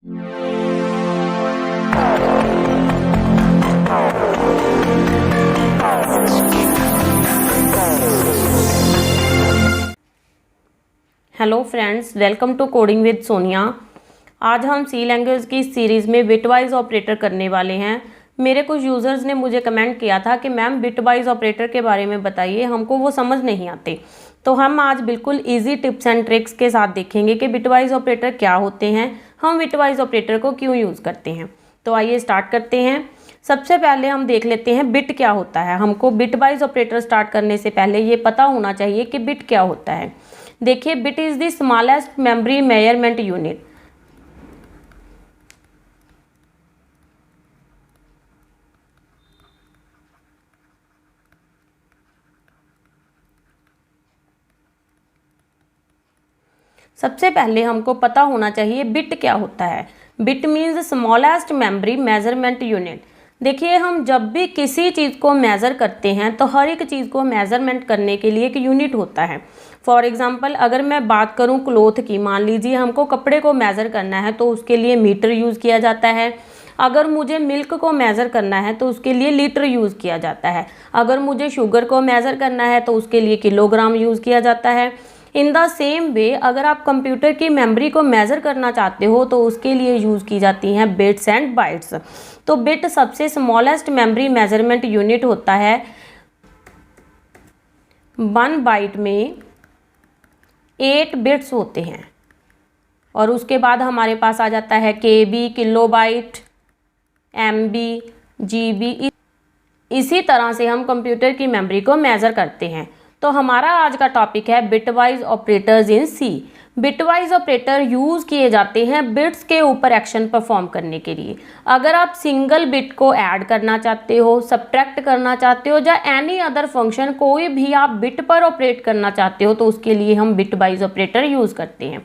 Hello friends, welcome to coding with Sonia. आज हम C language की सीरीज़ में बिटवाइज ऑपरेटर करने वाले हैं। मेरे कुछ यूज़र्स ने मुझे कमेंट किया था कि मैम बिटवाइज ऑपरेटर के बारे में बताइए, हमको वो समझ नहीं आते। तो हम आज बिल्कुल इजी टिप्स एंड ट्रिक्स के साथ देखेंगे कि बिटवाइज ऑपरेटर क्या होते हैं, हम बिटवाइज ऑपरेटर को क्यों यूज़ करते हैं। तो आइए स्टार्ट करते हैं। सबसे पहले हम देख लेते हैं बिट क्या होता है। हमको बिटवाइज ऑपरेटर स्टार्ट करने से पहले ये पता होना चाहिए कि बिट क्या होता है। देखिए, bit is the smallest memory measurement unit. सबसे पहले हमको पता होना चाहिए बिट क्या होता है। Bit means smallest memory measurement unit. देखिए, हम जब भी किसी चीज़ को मेज़र करते हैं तो हर एक चीज़ को मेज़रमेंट करने के लिए एक यूनिट होता है। फॉर एग्जांपल, अगर मैं बात करूं क्लोथ की, मान लीजिए हमको कपड़े को मेज़र करना है तो उसके लिए मीटर यूज़ किया जाता है। अगर मुझे मिल्क को मेज़र करना है तो उसके लिए लीटर यूज़ किया जाता है। अगर मुझे शुगर को मेज़र करना है तो उसके लिए किलोग्राम यूज़ किया जाता है। इन द सेम वे, अगर आप कंप्यूटर की मेमोरी को मेज़र करना चाहते हो तो उसके लिए यूज़ की जाती हैं बिट्स एंड बाइट्स। तो बिट सबसे स्मॉलेस्ट मेमोरी मेजरमेंट यूनिट होता है। 1 बाइट में 8 बिट्स होते हैं और उसके बाद हमारे पास आ जाता है KB, किलोबाइट, MB, GB। इसी तरह से हम कंप्यूटर की मेमोरी को मेज़र करते हैं। तो हमारा आज का टॉपिक है bitwise operators in C. Bitwise operator use किए जाते हैं बिट्स के ऊपर एक्शन परफॉर्म करने के लिए। अगर आप सिंगल बिट को ऐड करना चाहते हो, सब्ट्रैक्ट करना चाहते हो या एनी अदर फंक्शन, कोई भी आप बिट पर ऑपरेट करना चाहते हो तो उसके लिए हम बिटवाइज ऑपरेटर यूज़ करते हैं।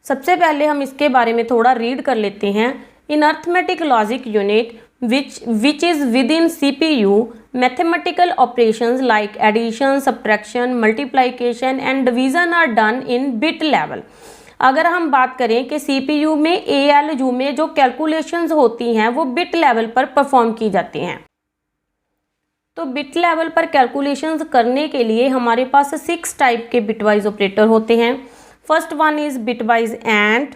सबसे पहले हम इसके बारे में थोड़ा रीड कर लेते हैं। In arithmetic logic unit which is within CPU, mathematical operations like addition, subtraction, multiplication and division are done in bit level। अगर हम बात करें कि CPU में ALU में जो कैलकुलेशंस होती हैं वो बिट लेवल पर परफॉर्म की जाती हैं। तो बिट लेवल पर कैलकुलेशंस करने के लिए हमारे पास 6 टाइप के बिटवाइज ऑपरेटर होते हैं। First one is bitwise and,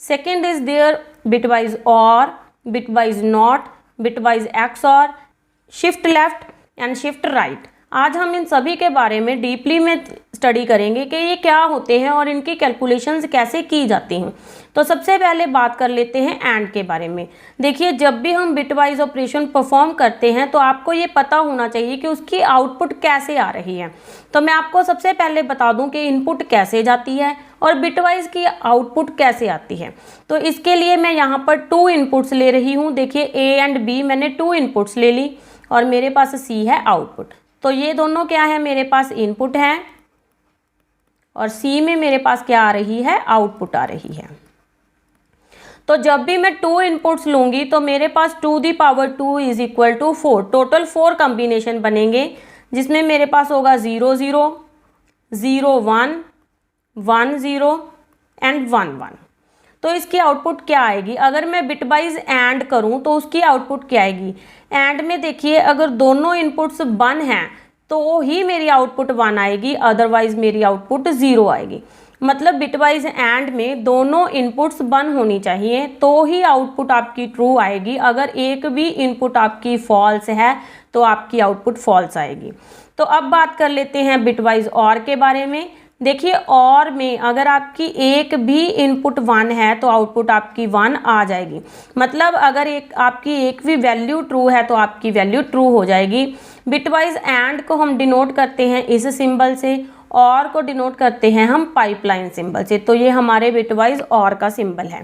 second is there bitwise or, bitwise not, bitwise XOR, shift left and shift right. आज हम इन सभी के बारे में डीपली में स्टडी करेंगे कि ये क्या होते हैं और इनकी कैलकुलेशंस कैसे की जाती हैं। तो सबसे पहले बात कर लेते हैं एंड के बारे में। देखिए, जब भी हम बिटवाइज ऑपरेशन परफॉर्म करते हैं तो आपको ये पता होना चाहिए कि उसकी आउटपुट कैसे आ रही है। तो मैं आपको सबसे पहले बता दूं कि इनपुट कैसे जाती है और बिटवाइज की आउटपुट कैसे आती है। तो इसके लिए मैं यहाँ पर 2 इनपुट्स ले रही हूँ। देखिए, A एंड B मैंने 2 इनपुट्स ले ली और मेरे पास C है आउटपुट। तो ये दोनों क्या है, मेरे पास इनपुट है और C में मेरे पास क्या आ रही है, आउटपुट आ रही है। तो जब भी मैं 2 इनपुट्स लूंगी तो मेरे पास 2 the power 2 is equal to 4। Total 4 combination बनेंगे जिसमें मेरे पास होगा 0 0, 0 1, 1 0 एंड 1 1। तो इसकी आउटपुट क्या आएगी? अगर मैं बिटवाइज एंड करूं तो उसकी आउटपुट क्या आएगी? एंड में देखिए, अगर दोनों इनपुट्स 1 हैं तो ही मेरी आउटपुट 1 आएगी, अदरवाइज मेरी आउटपुट 0 आएगी। मतलब बिटवाइज एंड में दोनों इनपुट्स 1 होनी चाहिए तो ही आउटपुट आपकी ट्रू आएगी। अगर एक भी इनपुट आपकी फॉल्स है तो आपकी आउटपुट फॉल्स आएगी। तो अब बात कर लेते हैं बिटवाइज और के बारे में। देखिए, और में अगर आपकी एक भी इनपुट 1 है तो आउटपुट आपकी 1 आ जाएगी। मतलब अगर आपकी एक भी वैल्यू ट्रू है तो आपकी वैल्यू ट्रू हो जाएगी। बिटवाइज एंड को हम डिनोट करते हैं इस सिंबल से, और को डिनोट करते हैं हम पाइपलाइन सिंबल से। तो ये हमारे बिटवाइज और का सिंबल है।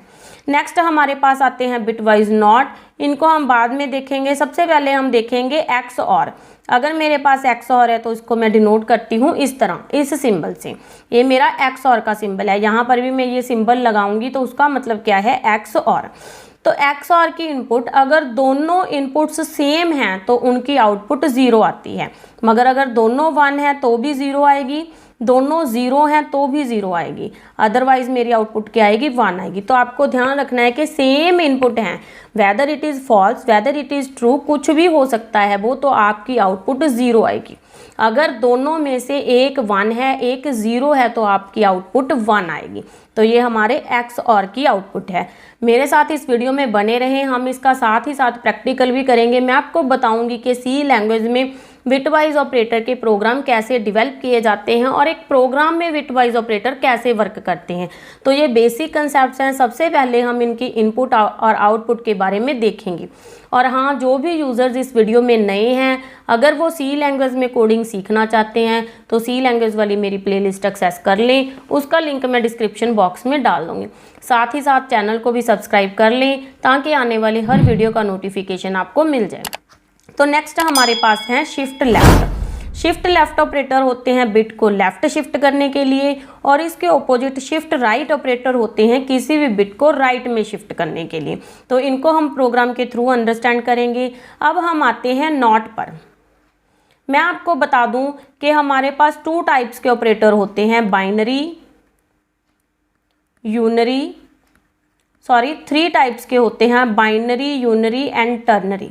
नेक्स्ट हमारे पास आते हैं बिटवाइज नॉट। इनको हम बाद में देखेंगे। सबसे पहले हम देखेंगे XOR। अगर मेरे पास XOR है तो इसको मैं डिनोट करती हूँ इस तरह, इस सिंबल से। ये मेरा XOR का सिंबल है। यहाँ पर भी मैं ये सिंबल लगाऊंगी तो उसका मतलब क्या है, XOR। तो XOR की इनपुट, अगर दोनों इनपुट्स सेम हैं तो उनकी आउटपुट 0 आती है, मगर अगर दोनों 1 है तो भी 0 आएगी, दोनों ज़ीरो हैं तो भी ज़ीरो आएगी, अदरवाइज मेरी आउटपुट क्या आएगी, 1 आएगी। तो आपको ध्यान रखना है कि सेम इनपुट हैं, whether it is false whether it is true, कुछ भी हो सकता है वो, तो आपकी आउटपुट 0 आएगी। अगर दोनों में से एक 1 है एक 0 है तो आपकी आउटपुट 1 आएगी। तो ये हमारे एक्स और की आउटपुट है। मेरे साथ इस वीडियो में बने रहें, हम इसका साथ ही साथ प्रैक्टिकल भी करेंगे। मैं आपको बताऊंगी कि सी लैंग्वेज में बिटवाइज ऑपरेटर के प्रोग्राम कैसे डेवलप किए जाते हैं और एक प्रोग्राम में बिटवाइज ऑपरेटर कैसे वर्क करते हैं। तो ये बेसिक कंसेप्ट्स हैं। सबसे पहले हम इनकी इनपुट और आउटपुट के बारे में देखेंगे। और हाँ, जो भी यूज़र्स इस वीडियो में नए हैं, अगर वो सी लैंग्वेज में कोडिंग सीखना चाहते हैं तो सी लैंग्वेज वाली मेरी प्लेलिस्ट एक्सेस कर लें, उसका लिंक मैं डिस्क्रिप्शन बॉक्स में डाल दूँगी। साथ ही साथ चैनल को भी सब्सक्राइब कर लें ताकि आने वाले हर वीडियो का नोटिफिकेशन आपको मिल जाए। तो नेक्स्ट हमारे पास है shift left. Shift left operator होते हैं बिट को लेफ्ट शिफ्ट करने के लिए, और इसके ऑपोजिट शिफ्ट राइट ऑपरेटर होते हैं किसी भी बिट को राइट में शिफ्ट करने के लिए। तो इनको हम प्रोग्राम के थ्रू अंडरस्टैंड करेंगे। अब हम आते हैं नॉट पर। मैं आपको बता दूं कि हमारे पास 2 टाइप्स के ऑपरेटर होते हैं, बाइनरी, यूनरी, 3 टाइप्स के होते हैं, binary, unary and ternary.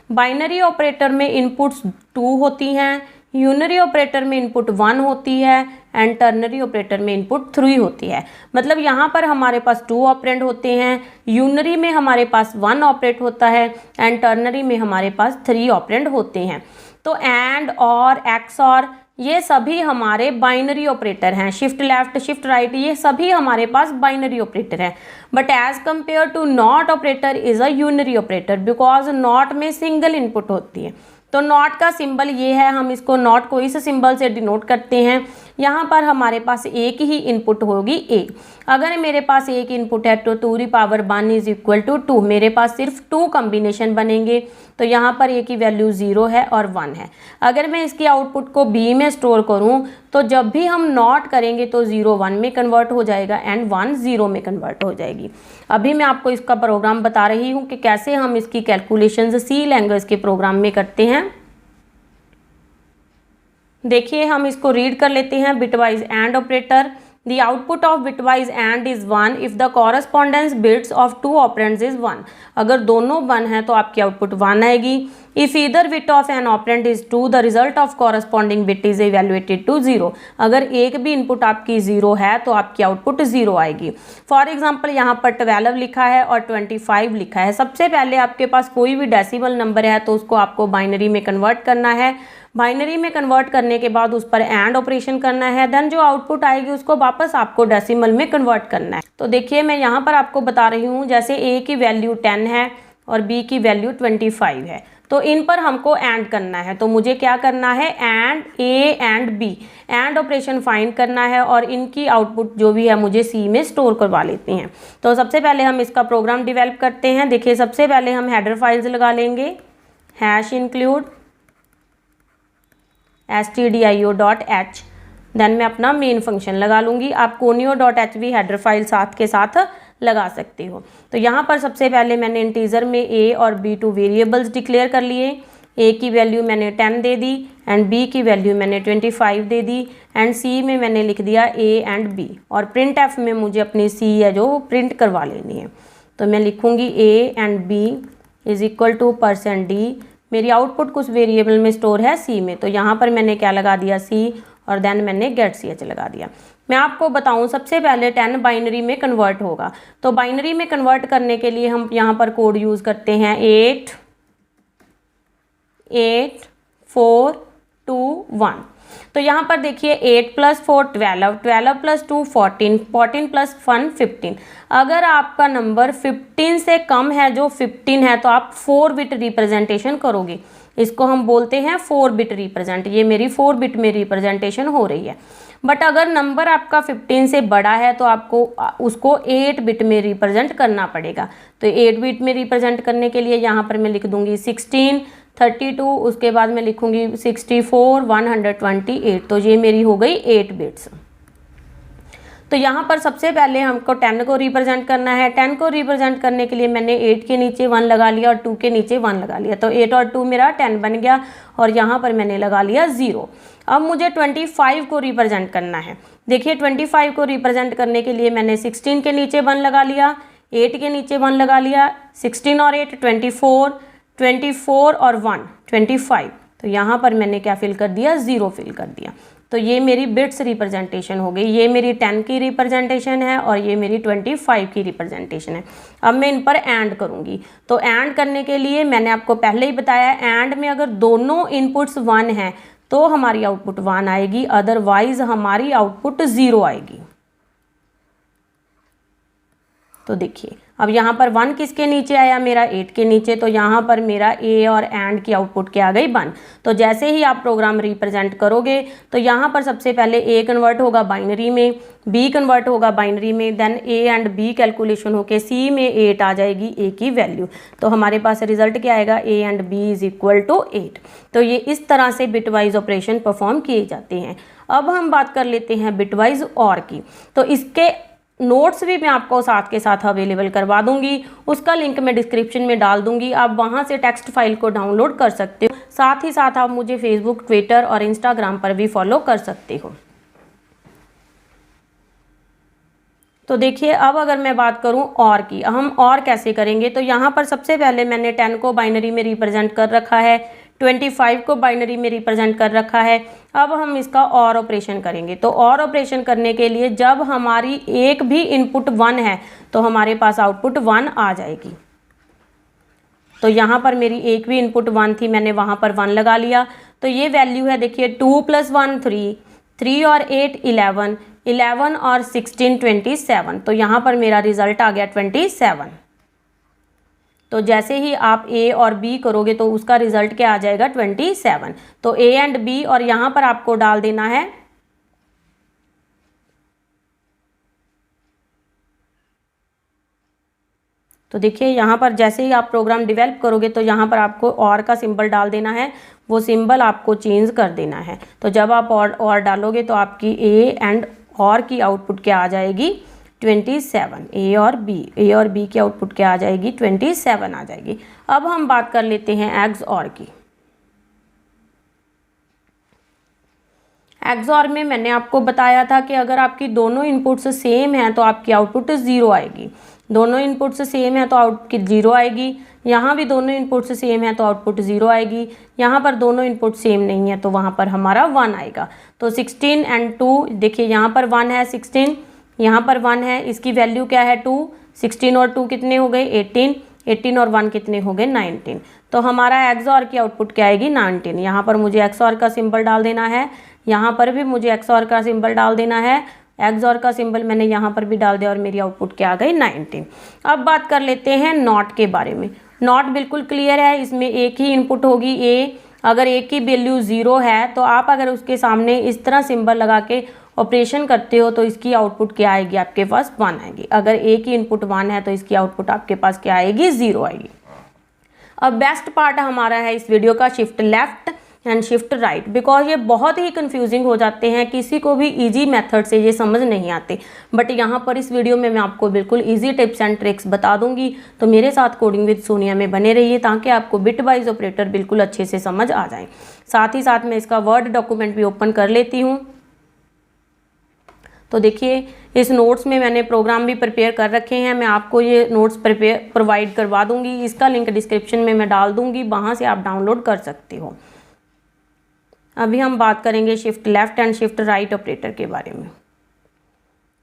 Binary operator में इनपुट्स 2 होती हैं, यूनरी ऑपरेटर में इनपुट 1 होती है एंड टर्नरी ऑपरेटर में इनपुट 3 होती है। मतलब यहाँ पर हमारे पास 2 ऑपरेंड होते हैं, यूनरी में हमारे पास 1 ऑपरेट होता है एंड टर्नरी में हमारे पास 3 ऑपरेंड होते हैं। तो एंड और एक्स और ये सभी हमारे बाइनरी ऑपरेटर हैं। शिफ्ट लेफ्ट, शिफ्ट राइट, ये सभी हमारे पास बाइनरी ऑपरेटर हैं। But as compare to not operator is a unary operator, because not में सिंगल इनपुट होती है। तो नॉट का सिंबल ये है, हम इसको नॉट को इस सिंबल से डिनोट करते हैं। यहाँ पर हमारे पास एक ही इनपुट होगी ए। अगर मेरे पास एक इनपुट है तो 2 की पावर 1 इज इक्वल टू 2, मेरे पास सिर्फ 2 कॉम्बिनेशन बनेंगे। तो यहाँ पर ए की वैल्यू 0 है और 1 है। अगर मैं इसकी आउटपुट को बी में स्टोर करूँ तो जब भी हम नॉट करेंगे तो 0 1 में कन्वर्ट हो जाएगा एंड 1 0 में कन्वर्ट हो जाएगी। अभी मैं आपको इसका प्रोग्राम बता रही हूँ कि कैसे हम इसकी कैलकुलेशंस सी लैंग्वेज के प्रोग्राम में करते हैं। देखिए, हम इसको रीड कर लेते हैं। Bitwise and operator, the output of bitwise AND is 1 if the correspondence bits of 2 operands is 1। अगर दोनों 1 हैं तो आपकी आउटपुट 1 आएगी। If either bit of an operand is 2, the result of corresponding bit is evaluated to 0। अगर एक भी input आपकी 0 है तो आपकी आउटपुट 0 आएगी। फॉर एग्जाम्पल यहाँ पर 12 लिखा है और 25 लिखा है। सबसे पहले आपके पास कोई भी डेसिमल नंबर है तो उसको आपको बाइनरी में कन्वर्ट करना है। बाइनरी में कन्वर्ट करने के बाद उस पर एंड ऑपरेशन करना है, देन जो आउटपुट आएगी उसको वापस आपको डेसिमल में कन्वर्ट करना है। तो देखिए, मैं यहाँ पर आपको बता रही हूँ, जैसे ए की वैल्यू 10 है और बी की वैल्यू 25 है, तो इन पर हमको एंड करना है। तो मुझे क्या करना है, and A and B, and operation find करना है और इनकी आउटपुट जो भी है मुझे सी में स्टोर करवा लेते हैं। तो सबसे पहले हम इसका प्रोग्राम डिवेल्प करते हैं। देखिए, सबसे पहले हम हेडर फाइल्स लगा लेंगे, हैश इंक्लूड stdio.h, देन मैं अपना मेन फंक्शन लगा लूँगी। आप conio.h भी हेडर फाइल साथ के साथ लगा सकते हो। तो यहाँ पर सबसे पहले मैंने इंटीजर में a और b2 वेरिएबल्स डिक्लेयर कर लिए। a की वैल्यू मैंने 10 दे दी एंड b की वैल्यू मैंने 25 दे दी एंड c में मैंने लिख दिया a एंड b, और प्रिंट f में मुझे अपनी c है जो प्रिंट करवा लेनी है। तो मैं लिखूँगी a and b is equal to %d। मेरी आउटपुट कुछ वेरिएबल में स्टोर है सी में, तो यहाँ पर मैंने क्या लगा दिया, सी, और देन मैंने गेट ch लगा दिया। मैं आपको बताऊँ, सबसे पहले 10 बाइनरी में कन्वर्ट होगा। तो बाइनरी में कन्वर्ट करने के लिए हम यहाँ पर कोड यूज़ करते हैं 8 8 4 2 1। तो यहाँ पर देखिए 8 + 4 12, 12 + 2 14, 14 + 1 15। अगर आपका नंबर 15 से कम है, जो 15 है, तो आप 4 बिट रिप्रेजेंटेशन करोगे। इसको हम बोलते हैं 4 बिट रिप्रेजेंट। ये मेरी 4 बिट में रिप्रेजेंटेशन हो रही है। बट अगर नंबर आपका 15 से बड़ा है तो आपको उसको 8 बिट में रिप्रेजेंट करना पड़ेगा। तो 8 बिट में रिप्रेजेंट करने के लिए यहाँ पर मैं लिख दूंगी 16 32, उसके बाद मैं लिखूंगी 64 128। तो ये मेरी हो गई 8 बिट्स। तो यहाँ पर सबसे पहले हमको 10 को रिप्रेजेंट करना है। 10 को रिप्रेजेंट करने के लिए मैंने 8 के नीचे 1 लगा लिया और 2 के नीचे 1 लगा लिया, तो 8 और 2 मेरा 10 बन गया और यहाँ पर मैंने लगा लिया 0। अब मुझे 25 को रिप्रेजेंट करना है। देखिए 25 को रिप्रेजेंट करने के लिए मैंने 16 के नीचे 1 लगा लिया, 8 के नीचे 1 लगा लिया, 16 और 8 24, 24 और 1 25, तो यहाँ पर मैंने क्या फिल कर दिया, 0 फिल कर दिया। तो ये मेरी बिट्स रिप्रेजेंटेशन हो गई। ये मेरी 10 की रिप्रेजेंटेशन है और ये मेरी 25 की रिप्रेजेंटेशन है। अब मैं इन पर एंड करूँगी। तो एंड करने के लिए मैंने आपको पहले ही बताया, एंड में अगर दोनों इनपुट्स 1 हैं तो हमारी आउटपुट 1 आएगी, अदरवाइज हमारी आउटपुट 0 आएगी। तो देखिए अब यहाँ पर 1 किसके नीचे आया, मेरा 8 के नीचे, तो यहाँ पर मेरा ए और एंड की आउटपुट क्या आ गई, 1। तो जैसे ही आप प्रोग्राम रिप्रेजेंट करोगे तो यहाँ पर सबसे पहले ए कन्वर्ट होगा बाइनरी में, बी कन्वर्ट होगा बाइनरी में, then A and B calculation होके सी में 8 आ जाएगी ए की वैल्यू। तो हमारे पास रिजल्ट क्या आएगा, A and B is equal to 8। तो ये इस तरह से बिटवाइज ऑपरेशन परफॉर्म किए जाते हैं। अब हम बात कर लेते हैं बिटवाइज और की। तो इसके नोट्स भी मैं आपको साथ के साथ अवेलेबल करवा दूंगी, उसका लिंक मैं डिस्क्रिप्शन में डाल दूंगी, आप वहां से टेक्स्ट फाइल को डाउनलोड कर सकते हो। साथ ही साथ आप मुझे फेसबुक, ट्विटर और इंस्टाग्राम पर भी फॉलो कर सकते हो। तो देखिए अब अगर मैं बात करूं और की, हम और कैसे करेंगे, तो यहाँ पर सबसे पहले मैंने 10 को बाइनरी में रिप्रेजेंट कर रखा है, 25 को बाइनरी में रिप्रेजेंट कर रखा है। अब हम इसका और ऑपरेशन करेंगे। तो और ऑपरेशन करने के लिए जब हमारी एक भी इनपुट 1 है तो हमारे पास आउटपुट 1 आ जाएगी। तो यहाँ पर मेरी एक भी इनपुट 1 थी, मैंने वहाँ पर 1 लगा लिया। तो ये वैल्यू है, देखिए 2 + 1 3, 3 और 8 11, 11 और 16 27। तो यहाँ पर मेरा रिजल्ट आ गया 27। तो जैसे ही आप ए और बी करोगे तो उसका रिजल्ट क्या आ जाएगा, 27। तो ए एंड बी, और यहाँ पर आपको डाल देना है तो देखिए यहाँ पर जैसे ही आप प्रोग्राम डेवलप करोगे तो यहाँ पर आपको और का सिंबल डाल देना है, वो सिंबल आपको चेंज कर देना है। तो जब आप और डालोगे तो आपकी ए एंड और की आउटपुट क्या आ जाएगी, 27। ए और बी की आउटपुट क्या आ जाएगी, 27 आ जाएगी। अब हम बात कर लेते हैं एक्स और की। एक्सऑर में मैंने आपको बताया था कि अगर आपकी दोनों इनपुट्स सेम हैं तो आपकी आउटपुट 0 आएगी। दोनों इनपुट्स सेम है तो आउटपुट 0 आएगी। यहाँ भी दोनों इनपुट्स सेम है तो आउटपुट 0 आएगी। यहाँ पर दोनों इनपुट सेम नहीं है तो वहाँ पर हमारा 1 आएगा। तो 16 एंड 2, देखिए यहाँ पर 1 है, 16 यहाँ पर 1 है, इसकी वैल्यू क्या है 2। 16 और 2 कितने हो गए 18, 18 और 1 कितने हो गए 19। तो हमारा एक्सऑर की आउटपुट क्या आएगी 19। यहाँ पर मुझे एक्सऑर का सिंबल डाल देना है, यहाँ पर भी मुझे एक्सऑर का सिंबल डाल देना है। एक्सऑर का सिंबल मैंने यहाँ पर भी डाल दिया और मेरी आउटपुट क्या आ गई 19। अब बात कर लेते हैं नॉट के बारे में। नॉट बिल्कुल क्लियर है, इसमें एक ही इनपुट होगी ए। अगर ए की वैल्यू 0 है तो आप अगर उसके सामने इस तरह सिंबल लगा के ऑपरेशन करते हो तो इसकी आउटपुट क्या आएगी, आपके पास 1 आएगी। अगर ए की इनपुट 1 है तो इसकी आउटपुट आपके पास क्या आएगी, 0 आएगी। अब बेस्ट पार्ट हमारा है इस वीडियो का shift left and shift right, because ये बहुत ही कंफ्यूजिंग हो जाते हैं, किसी को भी इजी मेथड से ये समझ नहीं आते। बट यहाँ पर इस वीडियो में मैं आपको बिल्कुल इजी टिप्स एंड ट्रिक्स बता दूंगी। तो मेरे साथ कोडिंग विद सोनिया में बने रहिए ताकि आपको बिट वाइज ऑपरेटर बिल्कुल अच्छे से समझ आ जाए। साथ ही साथ मैं इसका वर्ड डॉक्यूमेंट भी ओपन कर लेती हूँ। तो देखिए इस नोट्स में मैंने प्रोग्राम भी प्रिपेयर कर रखे हैं, मैं आपको ये नोट्स प्रोवाइड करवा दूंगी। इसका लिंक डिस्क्रिप्शन में मैं डाल दूंगी, वहाँ से आप डाउनलोड कर सकते हो। अभी हम बात करेंगे shift left and shift right operator के बारे में।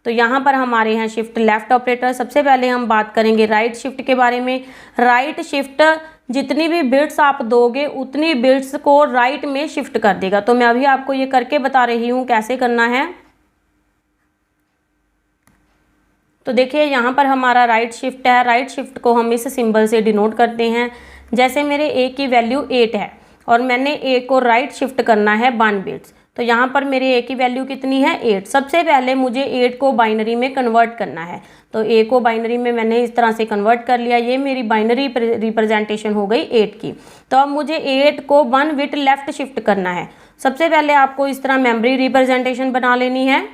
तो यहाँ पर हमारे हैं शिफ्ट लेफ्ट ऑपरेटर। सबसे पहले हम बात करेंगे राइट शिफ्ट के बारे में। राइट शिफ्ट जितनी भी बिट्स आप दोगे उतनी बिट्स को राइट में शिफ्ट कर देगा। तो मैं अभी आपको ये करके बता रही हूँ कैसे करना है। तो देखिए यहाँ पर हमारा राइट शिफ्ट है। राइट शिफ्ट को हम इस सिंबल से डिनोट करते हैं। जैसे मेरे ए की वैल्यू 8 है और मैंने ए को राइट शिफ्ट करना है 1 बिट्स, तो यहाँ पर मेरे ए की वैल्यू कितनी है 8। सबसे पहले मुझे 8 को बाइनरी में कन्वर्ट करना है। तो ए को बाइनरी में मैंने इस तरह से कन्वर्ट कर लिया। ये मेरी बाइनरी रिप्रेजेंटेशन हो गई 8 की। तो अब मुझे 8 को 1 बिट लेफ्ट शिफ्ट करना है। सबसे पहले आपको इस तरह मेमोरी रिप्रेजेंटेशन बना लेनी है।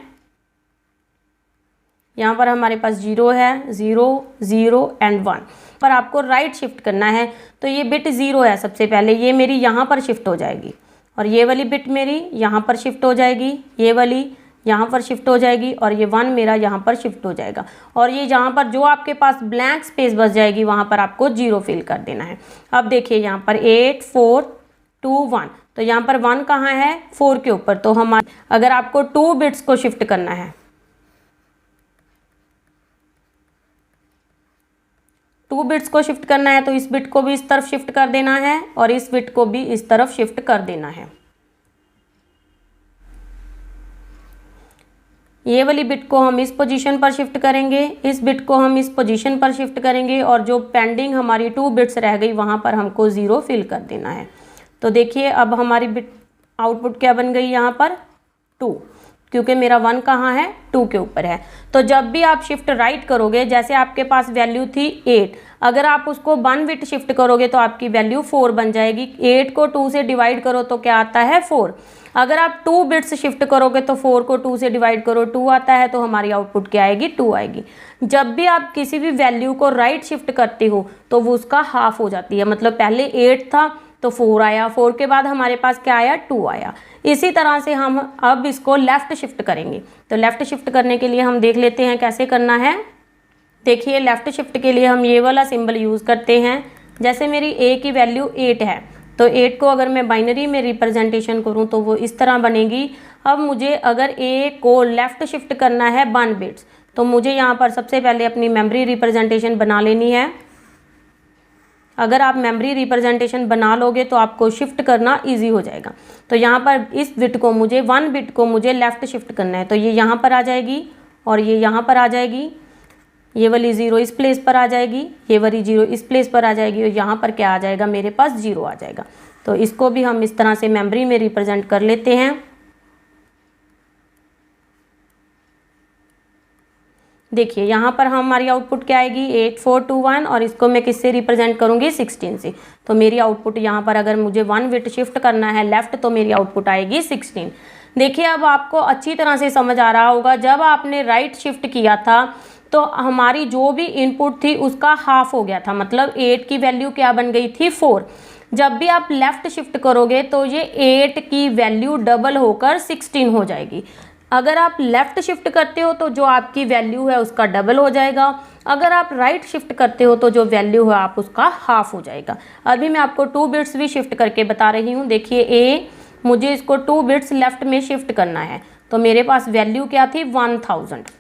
यहाँ पर हमारे पास 0 है, 0 0 एंड 1 पर आपको राइट शिफ्ट करना है। तो ये बिट 0 है, सबसे पहले ये मेरी यहाँ पर शिफ्ट हो जाएगी और ये वाली बिट मेरी यहाँ पर शिफ्ट हो जाएगी, ये वाली यहाँ पर शिफ्ट हो जाएगी और ये 1 मेरा यहाँ पर शिफ्ट हो जाएगा। और ये जहाँ पर जो आपके पास ब्लैंक स्पेस बच जाएगी वहाँ पर आपको 0 फिल कर देना है। अब देखिए यहाँ पर 8 4 2 1, तो यहाँ पर 1 कहाँ है, 4 के ऊपर। तो हम अगर आपको 2 बिट्स को शिफ्ट करना है, 2 बिट्स को शिफ्ट करना है तो इस बिट को भी इस तरफ शिफ्ट कर देना है और इस बिट को भी इस तरफ शिफ्ट कर देना है। ये वाली बिट को हम इस पोजीशन पर शिफ्ट करेंगे, इस बिट को हम इस पोजीशन पर शिफ्ट करेंगे और जो पेंडिंग हमारी 2 बिट्स रह गई वहाँ पर हमको 0 फिल कर देना है। तो देखिए अब हमारी बिट आउटपुट क्या बन गई, यहाँ पर 2, क्योंकि मेरा 1 कहाँ है, 2 के ऊपर है। तो जब भी आप शिफ्ट राइट करोगे, जैसे आपके पास वैल्यू थी 8, अगर आप उसको 1 बिट शिफ्ट करोगे तो आपकी वैल्यू 4 बन जाएगी। 8 को 2 से डिवाइड करो तो क्या आता है, 4। अगर आप 2 बिट्स शिफ्ट करोगे तो 4 को 2 से डिवाइड करो, 2 आता है, तो हमारी आउटपुट क्या आएगी, 2 आएगी। जब भी आप किसी भी वैल्यू को राइट शिफ्ट करते हो तो वो उसका हाफ हो जाती है। मतलब पहले 8 था तो 4 आया, 4 के बाद हमारे पास क्या आया, 2 आया। इसी तरह से हम अब इसको लेफ़्ट शिफ्ट करेंगे। तो लेफ़्ट शिफ्ट करने के लिए हम देख लेते हैं कैसे करना है। देखिए लेफ़्ट शिफ्ट के लिए हम ये वाला सिंबल यूज़ करते हैं। जैसे मेरी a की वैल्यू 8 है तो 8 को अगर मैं बाइनरी में रिप्रेजेंटेशन करूं तो वो इस तरह बनेगी। अब मुझे अगर a को लेफ़्ट शिफ्ट करना है 1 बिट्स, तो मुझे यहाँ पर सबसे पहले अपनी मेमोरी रिप्रेजेंटेशन बना लेनी है। अगर आप मेमोरी रिप्रेजेंटेशन बना लोगे तो आपको शिफ्ट करना इजी हो जाएगा। तो यहाँ पर इस बिट को मुझे 1 बिट को मुझे लेफ़्ट शिफ्ट करना है, तो ये यहाँ पर आ जाएगी और ये यहाँ पर आ जाएगी। ये वाली 0 इस प्लेस पर आ जाएगी, ये वाली 0 इस प्लेस पर आ जाएगी और यहाँ पर क्या आ जाएगा, मेरे पास 0 आ जाएगा। तो इसको भी हम इस तरह से मेमोरी में रिप्रेजेंट कर लेते हैं। देखिए यहाँ पर हमारी आउटपुट क्या आएगी, 8 4 2 1 और इसको मैं किससे रिप्रेजेंट करूँगी, 16 से। तो मेरी आउटपुट यहाँ पर अगर मुझे 1 बिट शिफ्ट करना है लेफ़्ट तो मेरी आउटपुट आएगी 16। देखिए अब आपको अच्छी तरह से समझ आ रहा होगा, जब आपने राइट शिफ्ट किया था तो हमारी जो भी इनपुट थी उसका हाफ हो गया था। मतलब 8 की वैल्यू क्या बन गई थी, 4। जब भी आप लेफ़्ट शिफ्ट करोगे तो ये 8 की वैल्यू डबल होकर 16 हो जाएगी। अगर आप लेफ़्ट शिफ्ट करते हो तो जो आपकी वैल्यू है उसका डबल हो जाएगा। अगर आप राइट शिफ्ट करते हो तो जो वैल्यू है आप उसका हाफ हो जाएगा। अभी मैं आपको 2 बिट्स भी शिफ्ट करके बता रही हूँ। देखिए a, मुझे इसको 2 बिट्स लेफ़्ट में शिफ्ट करना है, तो मेरे पास वैल्यू क्या थी, 1000।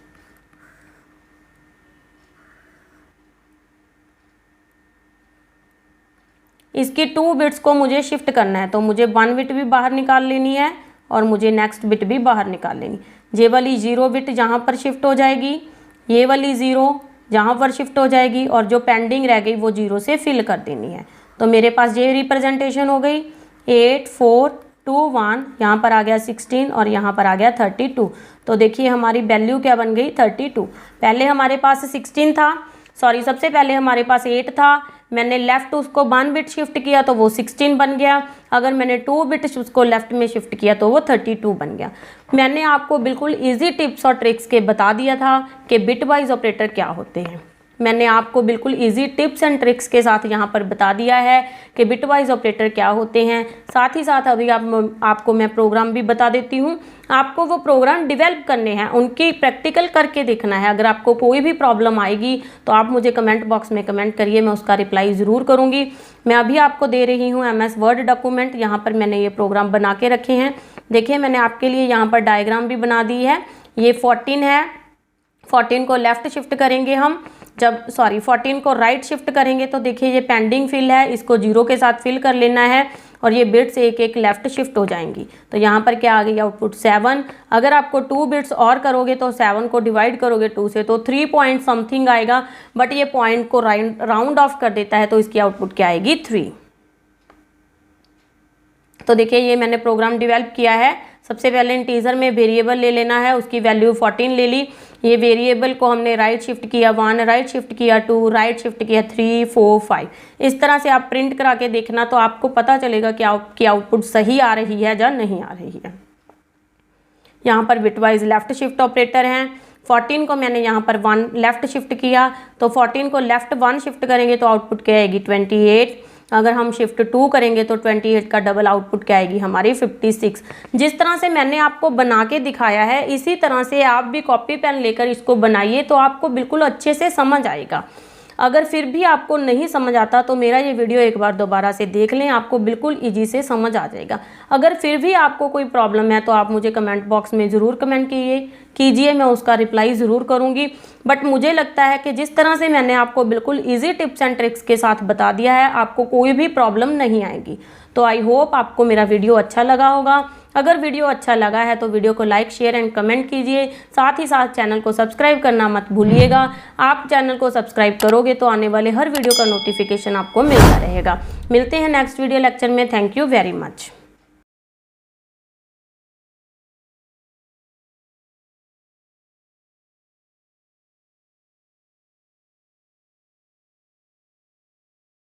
इसकी 2 बिट्स को मुझे शिफ्ट करना है, तो मुझे 1 बिट भी बाहर निकाल लेनी है और मुझे नेक्स्ट बिट भी बाहर निकाल लेनी। ये वाली 0 बिट जहाँ पर शिफ्ट हो जाएगी, ये वाली 0 जहाँ पर शिफ्ट हो जाएगी और जो पेंडिंग रह गई वो 0 से फिल कर देनी है। तो मेरे पास ये रिप्रेजेंटेशन हो गई। 8 4 2 1, यहाँ पर आ गया 16 और यहाँ पर आ गया 32। तो देखिए हमारी वैल्यू क्या बन गई, 32। पहले हमारे पास 16 था, सॉरी सबसे पहले हमारे पास 8 था, मैंने लेफ़्ट उसको 1 बिट शिफ्ट किया तो वो 16 बन गया। अगर मैंने 2 बिट उसको लेफ़्ट में शिफ्ट किया तो वो 32 बन गया। मैंने आपको बिल्कुल इजी टिप्स और ट्रिक्स के बता दिया था कि बिट वाइज ऑपरेटर क्या होते हैं। मैंने आपको बिल्कुल इजी टिप्स एंड ट्रिक्स के साथ यहाँ पर बता दिया है कि बिट वाइज ऑपरेटर क्या होते हैं। साथ ही साथ अभी आपको मैं प्रोग्राम भी बता देती हूँ। आपको वो प्रोग्राम डेवलप करने हैं, उनकी प्रैक्टिकल करके देखना है। अगर आपको कोई भी प्रॉब्लम आएगी तो आप मुझे कमेंट बॉक्स में कमेंट करिए, मैं उसका रिप्लाई ज़रूर करूँगी। मैं अभी आपको दे रही हूँ MS वर्ड डॉक्यूमेंट, यहाँ पर मैंने ये प्रोग्राम बना के रखे हैं। देखिए मैंने आपके लिए यहाँ पर डायग्राम भी बना दी है। ये 14 है, 14 को लेफ़्ट शिफ्ट करेंगे हम, जब 14 को राइट शिफ्ट करेंगे तो देखिए ये पेंडिंग फिल है, इसको 0 के साथ फिल कर लेना है और ये बिट्स एक एक लेफ़्ट शिफ्ट हो जाएंगी। तो यहाँ पर क्या आ गई आउटपुट, 7। अगर आपको 2 बिट्स और करोगे तो 7 को डिवाइड करोगे 2 से तो 3 पॉइंट समथिंग आएगा, बट ये पॉइंट को राउंड ऑफ कर देता है तो इसकी आउटपुट क्या आएगी, 3। तो देखिए ये मैंने प्रोग्राम डेवलप किया है। सबसे पहले इंटीजर में वेरिएबल ले लेना है, उसकी वैल्यू 14 ले ली। ये वेरिएबल को हमने राइट शिफ्ट किया 1, राइट शिफ्ट किया 2, राइट शिफ्ट किया 3 4 5। इस तरह से आप प्रिंट करा के देखना तो आपको पता चलेगा कि आपकी आउटपुट सही आ रही है या नहीं आ रही है। यहाँ पर बिटवाइज लेफ्ट शिफ्ट ऑपरेटर हैं। 14 को मैंने यहाँ पर 1 लेफ़्ट शिफ्ट किया, तो 14 को लेफ़्ट 1 शिफ्ट करेंगे तो आउटपुट क्या आएगी 28। अगर हम शिफ्ट 2 करेंगे तो 28 का डबल आउटपुट क्या आएगी हमारी 56। जिस तरह से मैंने आपको बना के दिखाया है इसी तरह से आप भी कॉपी पेन लेकर इसको बनाइए तो आपको बिल्कुल अच्छे से समझ आएगा। अगर फिर भी आपको नहीं समझ आता तो मेरा ये वीडियो एक बार दोबारा से देख लें, आपको बिल्कुल ईजी से समझ आ जाएगा। अगर फिर भी आपको कोई प्रॉब्लम है तो आप मुझे कमेंट बॉक्स में ज़रूर कमेंट कीजिए, मैं उसका रिप्लाई ज़रूर करूँगी। बट मुझे लगता है कि जिस तरह से मैंने आपको बिल्कुल ईजी टिप्स एंड ट्रिक्स के साथ बता दिया है आपको कोई भी प्रॉब्लम नहीं आएगी। तो आई होप आपको मेरा वीडियो अच्छा लगा होगा। अगर वीडियो अच्छा लगा है तो वीडियो को लाइक शेयर एंड कमेंट कीजिए, साथ ही साथ चैनल को सब्सक्राइब करना मत भूलिएगा। आप चैनल को सब्सक्राइब करोगे तो आने वाले हर वीडियो का नोटिफिकेशन आपको मिलता रहेगा। मिलते हैं नेक्स्ट वीडियो लेक्चर में। Thank you very much.